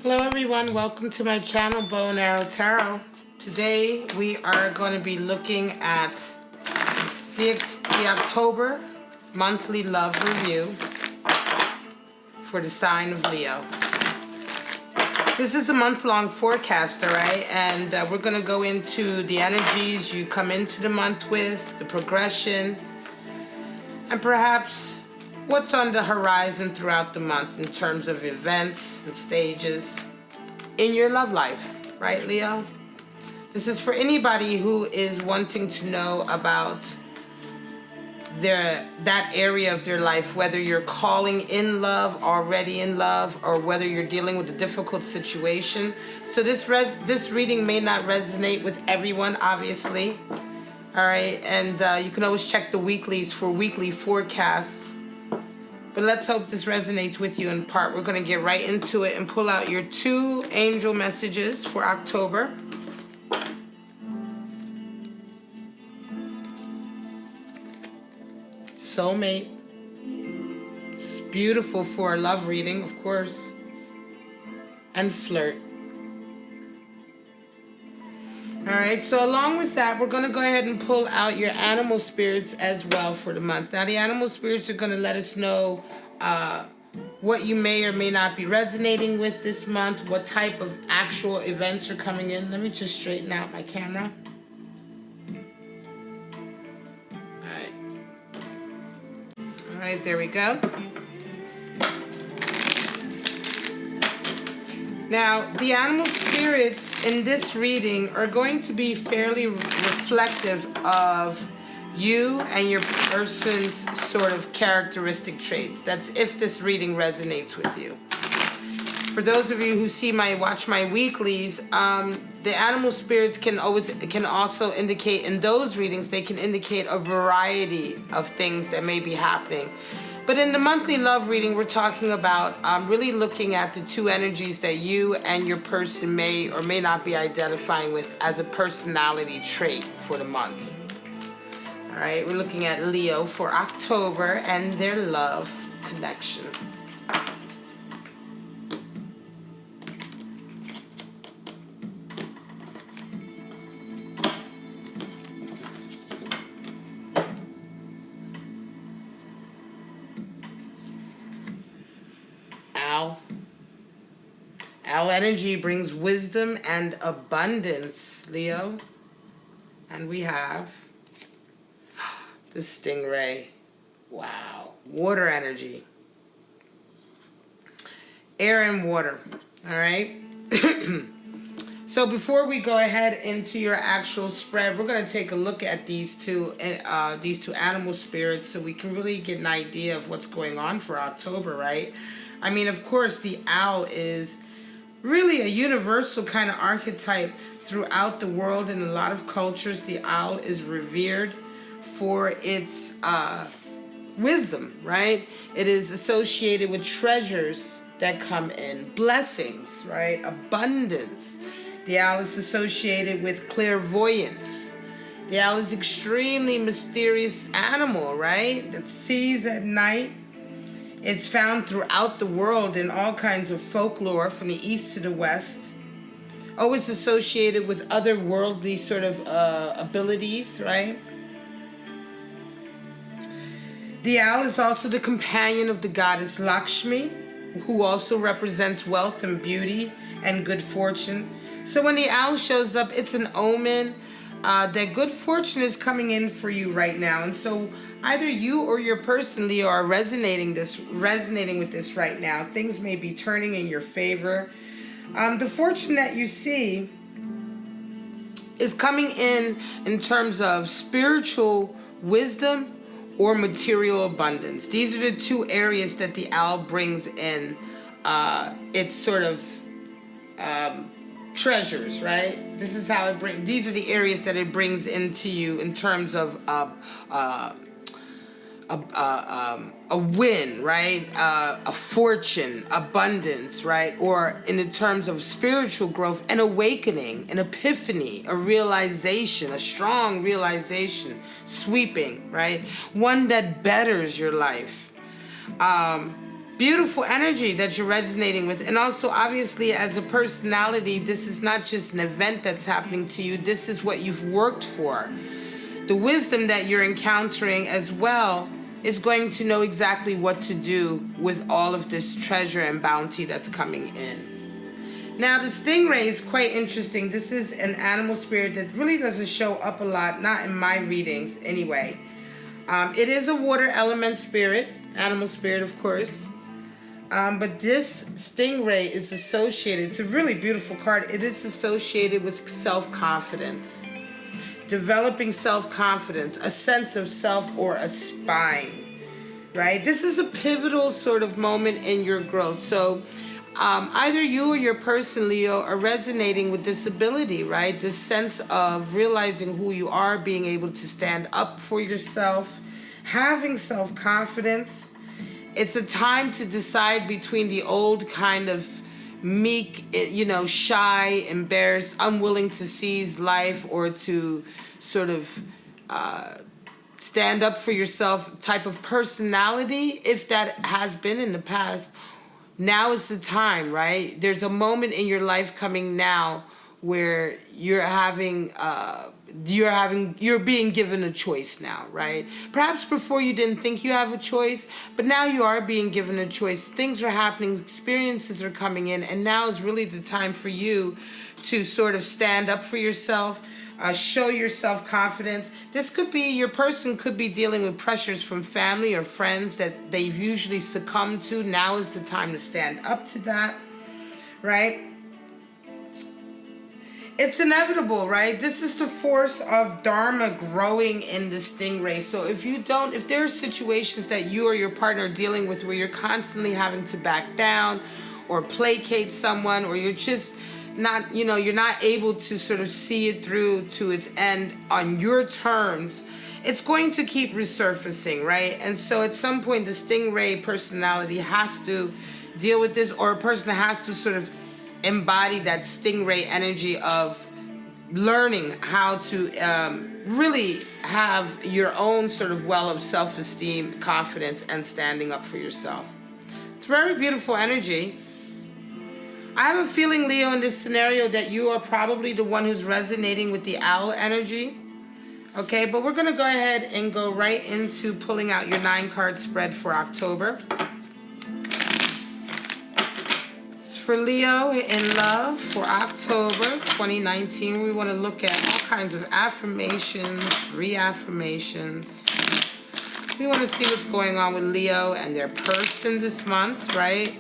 Hello everyone, welcome to my channel, Bow and Arrow Tarot. Today we are going to be looking at the October monthly love review for the sign of Leo. This is a month-long forecast, alright? And we're going to go into the energies you come into the month with, the progression, and perhaps what's on the horizon throughout the month in terms of events and stages in your love life, right, Leo? This is for anybody who is wanting to know about that area of their life, whether you're calling in love, already in love, or whether you're dealing with a difficult situation. So this reading may not resonate with everyone, obviously. All right, and you can always check the weeklies for weekly forecasts. But let's hope this resonates with you in part. We're going to get right into it and pull out your 2 angel messages for October. Soulmate. It's beautiful for a love reading, of course. And flirt. Alright, so along with that, we're going to go ahead and pull out your animal spirits as well for the month. Now, the animal spirits are going to let us know what you may or may not be resonating with this month, what type of actual events are coming in. Let me just straighten out my camera. Alright, there we go. Now, the animal spirits in this reading are going to be fairly reflective of you and your person's sort of characteristic traits. That's if this reading resonates with you. For those of you who watch my weeklies, the animal spirits can also indicate in those readings, they can indicate a variety of things that may be happening. But in the monthly love reading, we're talking about really looking at the 2 energies that you and your person may or may not be identifying with as a personality trait for the month. All right, we're looking at Leo for October and their love connection. Owl energy brings wisdom and abundance, Leo. And we have the stingray. Wow. Water energy. Air and water. All right. So before we go ahead into your actual spread, we're going to take a look at these two animal spirits so we can really get an idea of what's going on for October, right? I mean, of course, the owl is really a universal kind of archetype throughout the world. In a lot of cultures, the owl is revered for its wisdom, right? It is associated with treasures that come in, blessings, right? Abundance. The owl is associated with clairvoyance. The owl is extremely mysterious animal, right? That sees at night. It's found throughout the world in all kinds of folklore from the east to the west. Always associated with otherworldly sort of abilities, right? The owl is also the companion of the goddess Lakshmi, who also represents wealth and beauty and good fortune. So when the owl shows up, it's an omen that good fortune is coming in for you right now. And so either you or your person, Leo, are resonating with this right now. Things may be turning in your favor. The fortune that you see is coming in terms of spiritual wisdom or material abundance. These are the 2 areas that the owl brings in its sort of treasures, right? This is how these are the areas that it brings into you in terms of a win, right? A fortune, abundance, right? Or in the terms of spiritual growth, an awakening, an epiphany, a realization, a strong realization, sweeping, right? One that betters your life. beautiful energy that you're resonating with. And also, obviously, as a personality, this is not just an event that's happening to you. This is what you've worked for. The wisdom that you're encountering as well is going to know exactly what to do with all of this treasure and bounty that's coming in. Now, the stingray is quite interesting. This is an animal spirit that really doesn't show up a lot, not in my readings anyway. It is a water element spirit, animal spirit, of course. But this stingray is associated, it's a really beautiful card. It is associated with self-confidence, developing self-confidence, a sense of self or a spine, right? This is a pivotal sort of moment in your growth. So either you or your person, Leo, are resonating with this ability, right? This sense of realizing who you are, being able to stand up for yourself, having self-confidence. It's a time to decide between the old kind of meek, shy, embarrassed, unwilling to seize life or to sort of stand up for yourself type of personality, if that has been in the past. Now is the time, right? There's a moment in your life coming now where you're being given a choice now, right? Perhaps before you didn't think you have a choice, but now you are being given a choice. Things are happening, experiences are coming in, and now is really the time for you to sort of stand up for yourself, show your self-confidence. This could be, your person could be dealing with pressures from family or friends that they've usually succumbed to. Now is the time to stand up to that, right? It's inevitable, right? This is the force of Dharma growing in the stingray. So if there are situations that you or your partner are dealing with where you're constantly having to back down or placate someone, or you're just not, you're not able to sort of see it through to its end on your terms, it's going to keep resurfacing, right? And so at some point, the stingray personality has to deal with this, or a person has to sort of embody that stingray energy of learning how to really have your own sort of well of self-esteem, confidence, and standing up for yourself. It's very beautiful energy. I have a feeling, Leo, in this scenario that you are probably the one who's resonating with the owl energy. Okay, but we're going to go ahead and go right into pulling out your 9-card spread for October. It's for Leo in love for October 2019. We want to look at all kinds of affirmations, reaffirmations. We want to see what's going on with Leo and their person this month, right?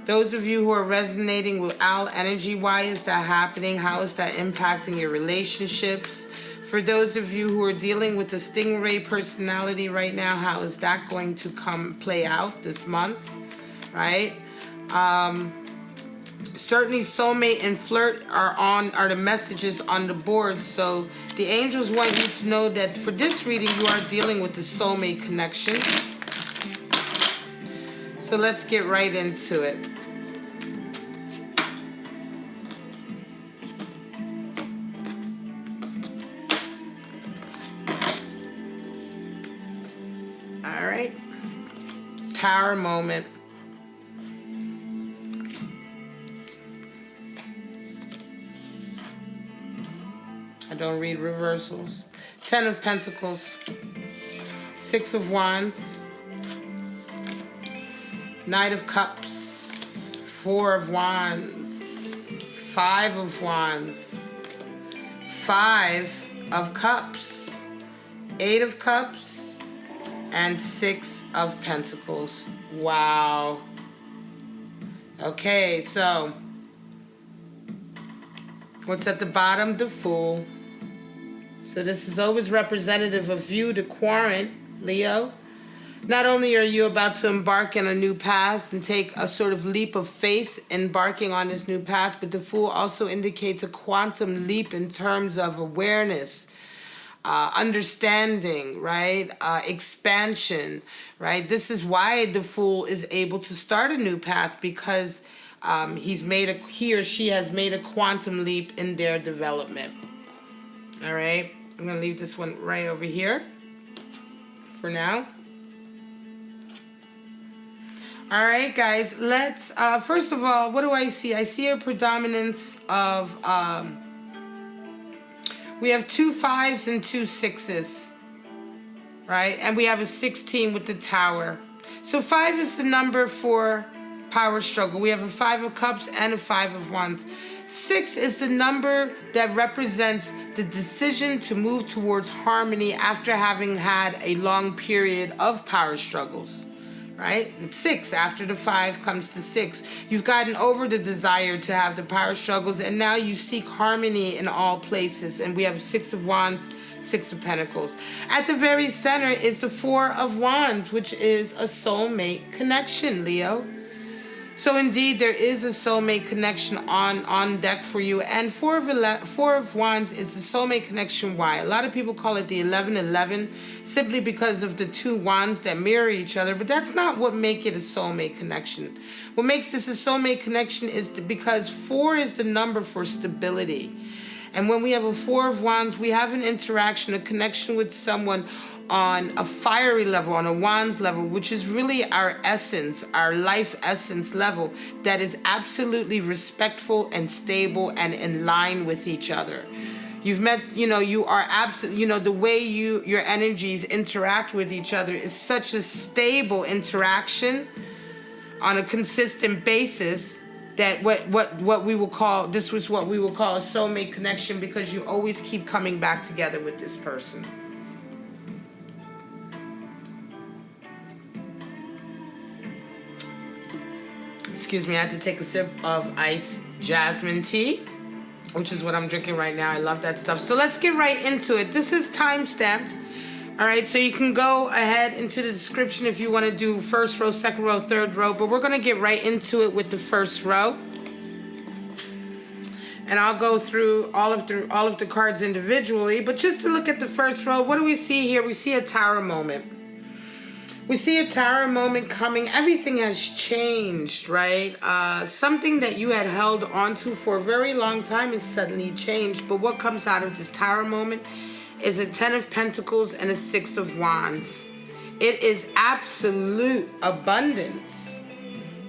Those of you who are resonating with owl energy, why is that happening? How is that impacting your relationships? For those of you who are dealing with the stingray personality right now, how is that going to play out this month, right? Certainly soulmate and flirt are the messages on the board. So the angels want you to know that for this reading, you are dealing with the soulmate connection. So let's get right into it. All right. Tower moment. I don't read reversals. 10 of Pentacles. 6 of Wands. Knight of Cups, 4 of Wands, 5 of Wands, 5 of Cups, 8 of Cups, and 6 of Pentacles. Wow. Okay, so what's at the bottom? The Fool. So this is always representative of you, the Quarant, Leo. Not only are you about to embark on a new path and take a sort of leap of faith embarking on this new path, but the Fool also indicates a quantum leap in terms of awareness, understanding, right? Expansion, right? This is why the Fool is able to start a new path, because he or she has made a quantum leap in their development. All right, I'm going to leave this one right over here for now. All right, guys, let's, first of all, what do I see? I see a predominance of, we have 2 5s and 2 6s, right? And we have a 16 with the tower. So 5 is the number for power struggle. We have a 5 of cups and a 5 of wands. 6 is the number that represents the decision to move towards harmony after having had a long period of power struggles, right? It's 6. After the 5 comes to 6. You've gotten over the desire to have the power struggles, and now you seek harmony in all places. And we have 6 of wands, 6 of pentacles. At the very center is the 4 of wands, which is a soulmate connection, Leo. So indeed, there is a soulmate connection on deck for you. And 4 of wands is the soulmate connection. Why? A lot of people call it the 11-11 simply because of the 2 wands that mirror each other. But that's not what makes it a soulmate connection. What makes this a soulmate connection is because 4 is the number for stability. And when we have a 4 of wands, we have an interaction, a connection with someone on a fiery level, on a wands level, which is really our essence, our life essence level, that is absolutely respectful and stable and in line with each other. You've met, you are absolutely, the way your energies interact with each other is such a stable interaction on a consistent basis that what we will call, this was what we will call a soulmate connection, because you always keep coming back together with this person. Excuse me, I had to take a sip of iced jasmine tea, which is what I'm drinking right now. I love that stuff. So let's get right into it. This is time stamped. All right, so you can go ahead into the description if you want to do first row, second row, third row, but we're going to get right into it with the first row. And I'll go through all of the cards individually, but just to look at the first row, what do we see here? We see a tower moment. We see a tower moment coming. Everything has changed, right? Something that you had held onto for a very long time is suddenly changed. But what comes out of this tower moment is a 10 of Pentacles and a 6 of Wands. It is absolute abundance.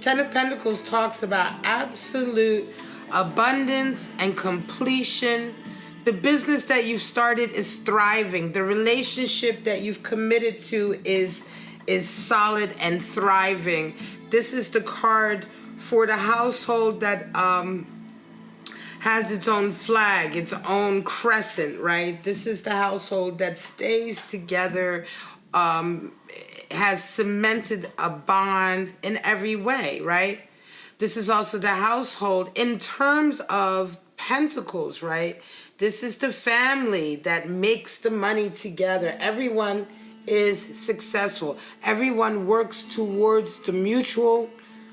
10 of Pentacles talks about absolute abundance and completion. The business that you've started is thriving. The relationship that you've committed to is solid and thriving. This is the card for the household that has its own flag, its own crescent, right? This is the household that stays together, has cemented a bond in every way, right? This is also the household in terms of pentacles, right? This is the family that makes the money together. Everyone is successful. Everyone works towards the mutual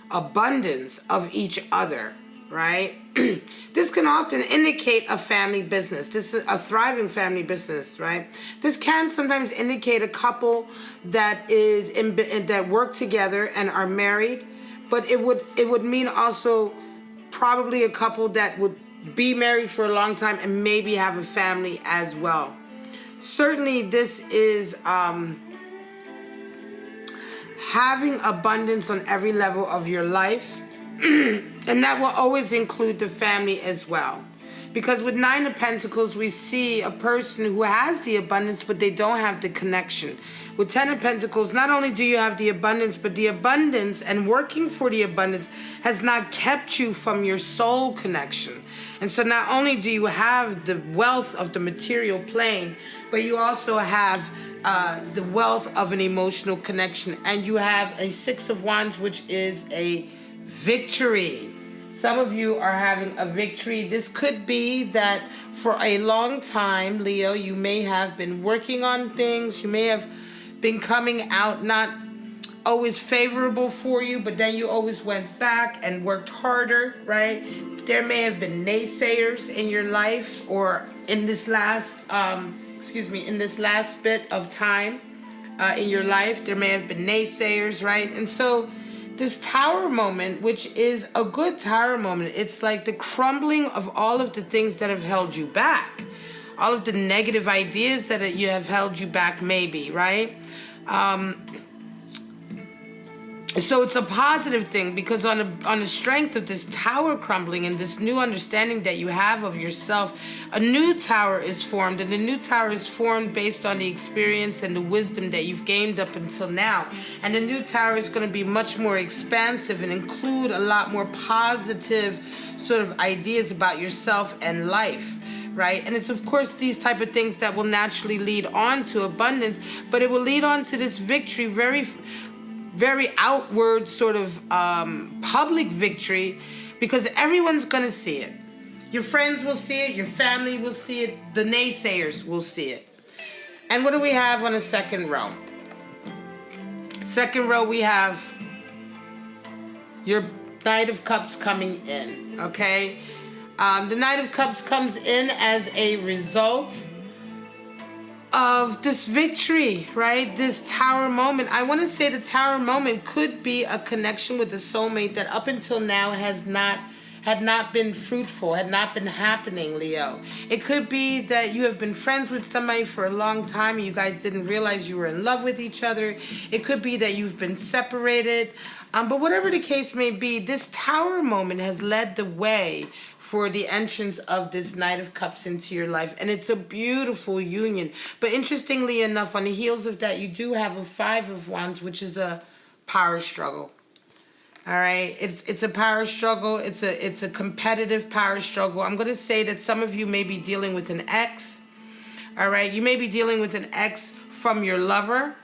abundance of each other, right? This can often indicate a family business. This is a thriving family business, right? This can sometimes indicate a couple that that work together and are married, but it would mean also probably a couple that would be married for a long time and maybe have a family as well. Certainly this is having abundance on every level of your life. And that will always include the family as well. Because with 9 of Pentacles, we see a person who has the abundance, but they don't have the connection. With 10 of Pentacles, not only do you have the abundance, but the abundance and working for the abundance has not kept you from your soul connection. And so not only do you have the wealth of the material plane, but you also have the wealth of an emotional connection. And you have a 6 of Wands, which is a victory. Some of you are having a victory. This could be that for a long time, Leo, you may have been working on things. You may have been coming out not always favorable for you, but then you always went back and worked harder, right? There may have been naysayers in your life, or in this last, in this last bit of time in your life, there may have been naysayers, right? And so this tower moment, which is a good tower moment, it's like the crumbling of all of the things that have held you back. All of the negative ideas that you have held you back, maybe, right? So it's a positive thing, because on the strength of this tower crumbling and this new understanding that you have of yourself, a new tower is formed, and the new tower is formed based on the experience and the wisdom that you've gained up until now. And the new tower is going to be much more expansive and include a lot more positive sort of ideas about yourself and life. Right? And it's of course these type of things that will naturally lead on to abundance, but it will lead on to this victory, very outward sort of public victory, because everyone's going to see it. Your friends will see it, your family will see it, the naysayers will see it. And what do we have on the second row? Second row, we have your Knight of Cups coming in, okay? The Knight of Cups comes in as a result of this victory, right? This tower moment. I want to say the tower moment could be a connection with the soulmate that up until now had not been fruitful, had not been happening, Leo. It could be that you have been friends with somebody for a long time and you guys didn't realize you were in love with each other. It could be that you've been separated. But whatever the case may be, this tower moment has led the way for the entrance of this Knight of Cups into your life. And it's a beautiful union. But interestingly enough, on the heels of that, you do have a Five of Wands, which is a power struggle. All right, it's a power struggle. It's a competitive power struggle. I'm going to say that some of you may be dealing with an ex. All right, you may be dealing with an ex from your lover,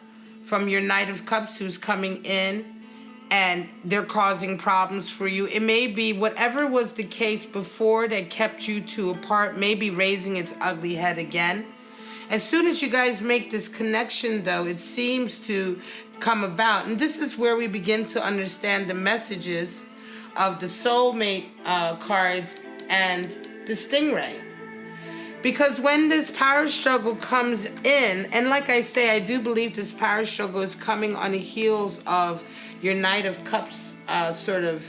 from your Knight of Cups who's coming in, and they're causing problems for you. It may be whatever was the case before that kept you two apart, may be raising its ugly head again. As soon as you guys make this connection, though, it seems to come about. And this is where we begin to understand the messages of the soulmate cards and the stingray. Because when this power struggle comes in, and like I say, I do believe this power struggle is coming on the heels of your Knight of Cups sort of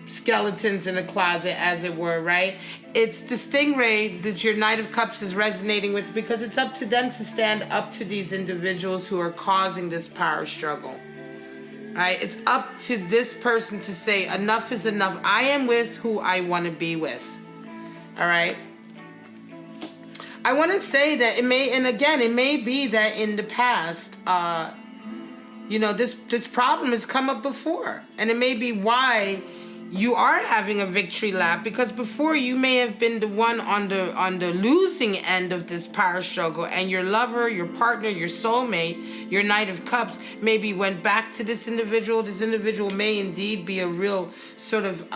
skeletons in the closet, as it were, right? It's the stingray that your Knight of Cups is resonating with, because it's up to them to stand up to these individuals who are causing this power struggle. All right? It's up to this person to say, enough is enough. I am with who I want to be with. All right? I want to say that it may be that in the past, this problem has come up before, and it may be why you are having a victory lap, because before you may have been the one on the losing end of this power struggle, and your lover, your partner, your soulmate, your Knight of Cups maybe went back to this individual. This individual may indeed be a real sort of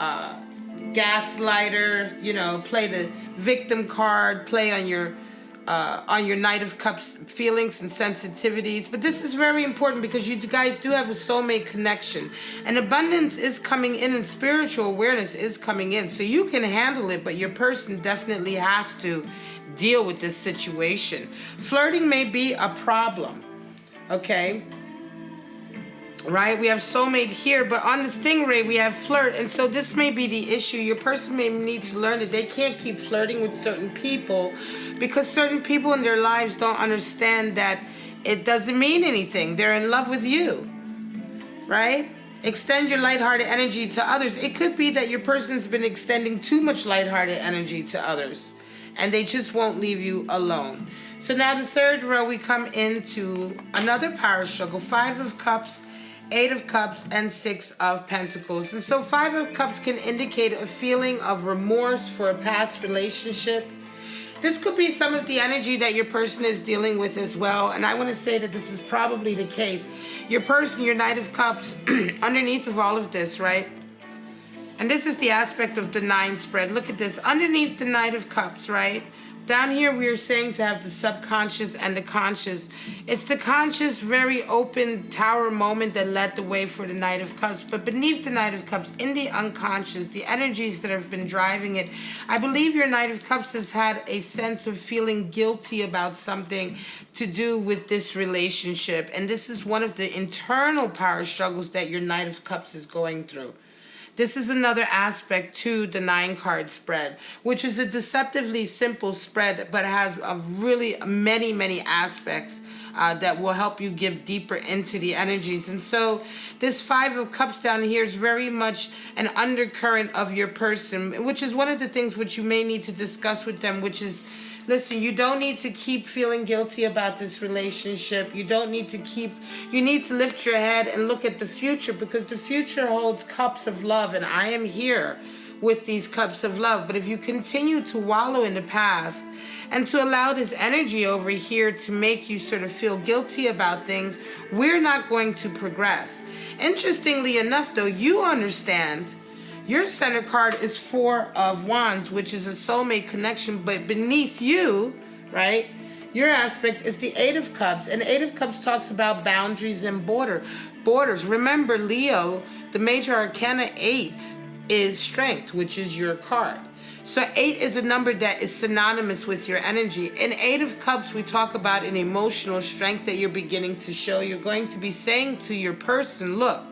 gaslighter, play the victim card, play on your Knight of Cups feelings and sensitivities. But this is very important, because you guys do have a soulmate connection, and abundance is coming in, and spiritual awareness is coming in, so you can handle it, but your person definitely has to deal with this situation. Flirting may be a problem, okay? Right? We have soulmate here, but on the stingray we have flirt, and so this may be the issue. Your person may need to learn that they can't keep flirting with certain people, because certain people in their lives don't understand that it doesn't mean anything. They're in love with you, right? Extend your lighthearted energy to others. It could be that your person's been extending too much lighthearted energy to others, and they just won't leave you alone. So now the third row, we come into another power struggle. Five of Cups, Eight of Cups, and Six of Pentacles. And so Five of Cups can indicate a feeling of remorse for a past relationship. This could be some of the energy that your person is dealing with as well. And I want to say that this is probably the case. Your person, your Knight of Cups, underneath of all of this, right? And this is the aspect of the 9 spread. Look at this. Underneath the Knight of Cups, right? Down here, we are saying to have the subconscious and the conscious. It's the conscious, very open tower moment that led the way for the Knight of Cups. But beneath the Knight of Cups, in the unconscious, the energies that have been driving it, I believe your Knight of Cups has had a sense of feeling guilty about something to do with this relationship. And this is one of the internal power struggles that your Knight of Cups is going through. This is another aspect to the 9-card spread, which is a deceptively simple spread, but has a really many aspects that will help you give deeper into the energies. And so this Five of Cups down here is very much an undercurrent of your person, which is one of the things which you may need to discuss with them, which is, listen, you don't need to keep feeling guilty about this relationship. You don't need to you need to lift your head and look at the future, because the future holds cups of love, and I am here with these cups of love. But if you continue to wallow in the past and to allow this energy over here to make you sort of feel guilty about things, we're not going to progress. Interestingly enough, though, you understand your center card is Four of Wands, which is a soulmate connection, but beneath you, right, your aspect is the Eight of Cups, and Eight of Cups talks about boundaries and borders. Remember, Leo, the major arcana 8 is strength, which is your card. So 8 is a number that is synonymous with your energy. In Eight of Cups, we talk about an emotional strength that you're beginning to show. You're going to be saying to your person, look,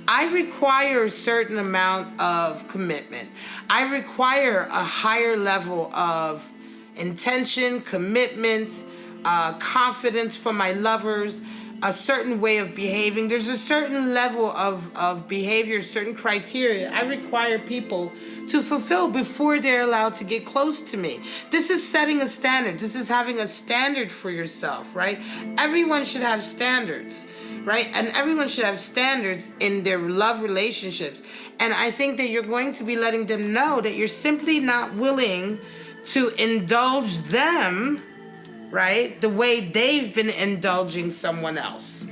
I require a certain amount of commitment. I require a higher level of intention, commitment, confidence for my lovers, a certain way of behaving. There's a certain level of behavior, certain criteria I require people to fulfill before they're allowed to get close to me. This is setting a standard. This is having a standard for yourself, right? Everyone should have standards, right? And everyone should have standards in their love relationships. And I think that you're going to be letting them know that you're simply not willing to indulge them, right, the way they've been indulging someone else.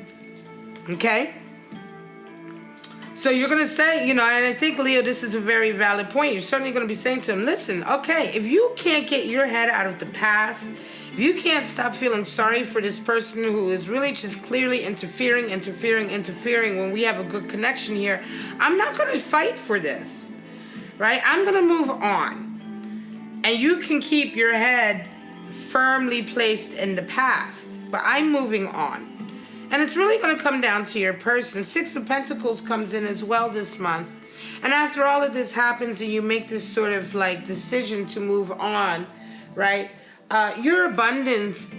Okay? So you're going to say, and I think, Leo, this is a very valid point. You're certainly going to be saying to them, listen, okay, if you can't get your head out of the past, if you can't stop feeling sorry for this person who is really just clearly interfering when we have a good connection here, I'm not going to fight for this, right? I'm going to move on. And you can keep your head firmly placed in the past, but I'm moving on. And it's really going to come down to your person. Six of Pentacles comes in as well this month. And after all of this happens and you make this sort of like decision to move on, right, your abundance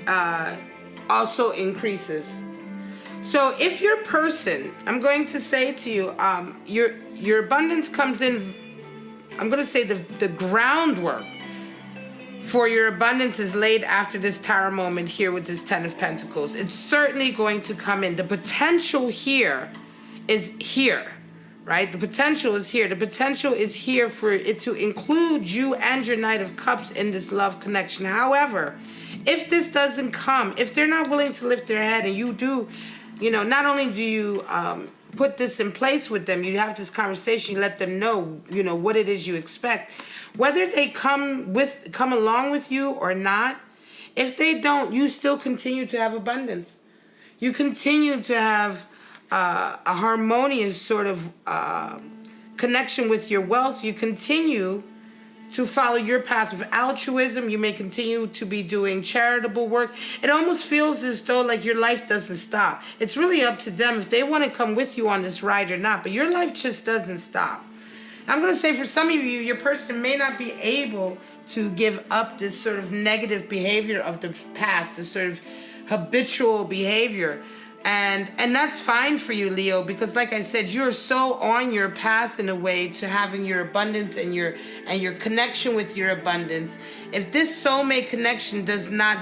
also increases. So if your person, I'm going to say to you, your abundance comes in, I'm going to say the groundwork for your abundance is laid after this tower moment here with this Ten of Pentacles. It's certainly going to come in. The potential here is here, right? The potential is here. The potential is here for it to include you and your Knight of Cups in this love connection. However, if this doesn't come, if they're not willing to lift their head, and you do, not only do you put this in place with them, you have this conversation, you let them know, what it is you expect. Whether they come along with you or not, if they don't, you still continue to have abundance. You continue to have a harmonious sort of connection with your wealth. You continue to follow your path of altruism. You may continue to be doing charitable work. It almost feels as though like your life doesn't stop. It's really up to them if they want to come with you on this ride or not, but your life just doesn't stop. I'm going to say for some of you, your person may not be able to give up this sort of negative behavior of the past, this sort of habitual behavior. And that's fine for you, Leo, because like I said, you're so on your path in a way to having your abundance and your connection with your abundance. If this soulmate connection does not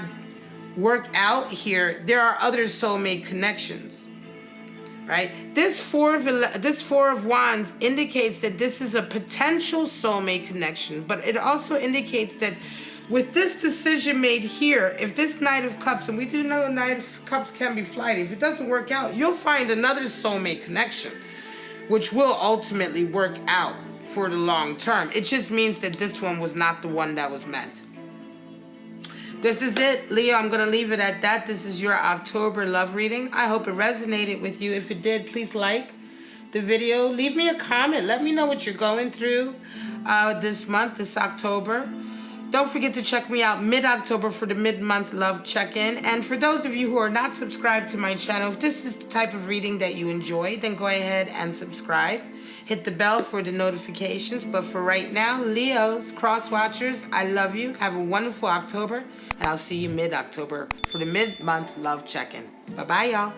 work out here, there are other soulmate connections. Right? This four of Wands indicates that this is a potential soulmate connection, but it also indicates that with this decision made here, if this Knight of Cups, and we do know Knight of Cups can be flighty, if it doesn't work out, you'll find another soulmate connection, which will ultimately work out for the long term. It just means that this one was not the one that was meant. This is it, Leo. I'm going to leave it at that. This is your October love reading. I hope it resonated with you. If it did, please like the video. Leave me a comment. Let me know what you're going through this month, this October. Don't forget to check me out mid-October for the mid-month love check-in. And for those of you who are not subscribed to my channel, if this is the type of reading that you enjoy, then go ahead and subscribe. Hit the bell for the notifications. But for right now, Leos, cross watchers, I love you. Have a wonderful October. And I'll see you mid-October for the mid-month love check-in. Bye-bye, y'all.